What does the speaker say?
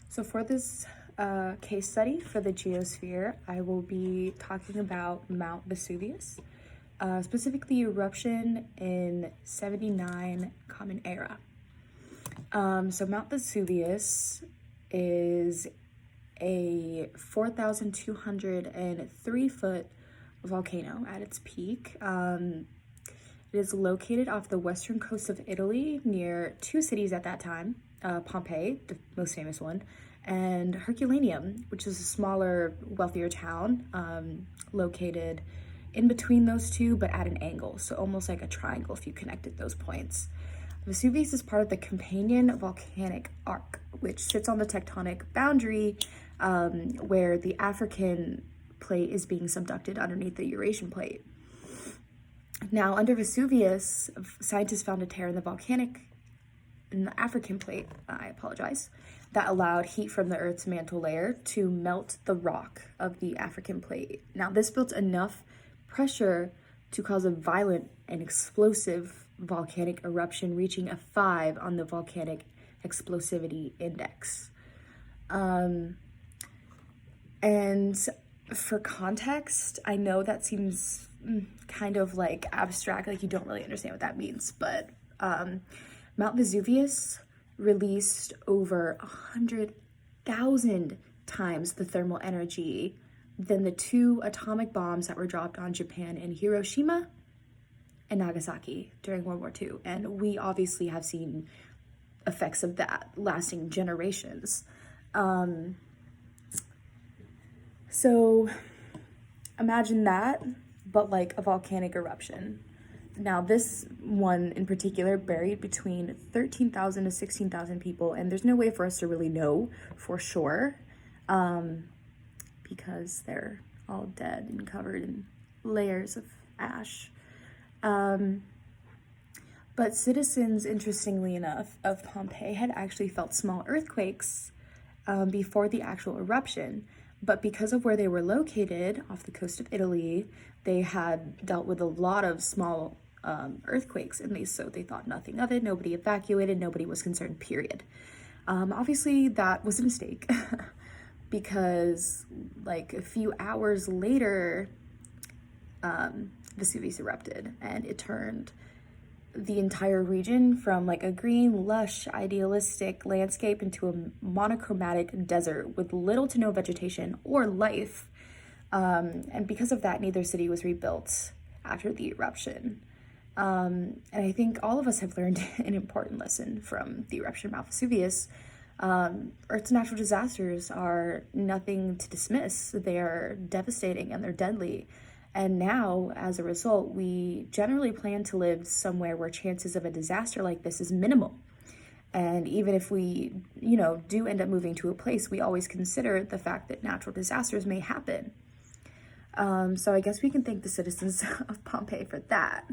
So for this case study for the geosphere, I will be talking about Mount Vesuvius, specifically eruption in 79 Common Era. So Mount Vesuvius is a 4,203 foot volcano at its peak. It is located off the western coast of Italy near two cities at that time, Pompeii, the most famous one, and Herculaneum, which is a smaller, wealthier town located in between those two, but at an angle, so almost like a triangle if you connected those points. Vesuvius is part of the Companion Volcanic Arc, which sits on the tectonic boundary where the African plate is being subducted underneath the Eurasian plate. Now, under Vesuvius, scientists found a tear in the African plate, that allowed heat from the Earth's mantle layer to melt the rock of the African plate. Now, this built enough pressure to cause a violent and explosive volcanic eruption, reaching a 5 on the volcanic explosivity index. And for context, I know that seems kind of like abstract, like you don't really understand what that means, but Mount Vesuvius released over 100,000 times the thermal energy than the 2 atomic bombs that were dropped on Japan in Hiroshima and Nagasaki during World War II. And we obviously have seen effects of that lasting generations. So imagine that, but like a volcanic eruption. Now, this one in particular buried between 13,000 to 16,000 people, and there's no way for us to really know for sure because they're all dead and covered in layers of ash. But citizens, interestingly enough, of Pompeii had actually felt small earthquakes before the actual eruption. But because of where they were located, off the coast of Italy, they had dealt with a lot of small earthquakes, and so they thought nothing of it. Nobody evacuated, nobody was concerned, period. Obviously, that was a mistake because like a few hours later, Vesuvius erupted, and it turned the entire region from like a green, lush, idealistic landscape into a monochromatic desert with little to no vegetation or life. And because of that, neither city was rebuilt after the eruption. And I think all of us have learned an important lesson from the eruption of Mount Vesuvius. Earth's natural disasters are nothing to dismiss. They are devastating and they're deadly. And now, as a result, we generally plan to live somewhere where chances of a disaster like this is minimal. And even if we, do end up moving to a place, we always consider the fact that natural disasters may happen. So I guess we can thank the citizens of Pompeii for that.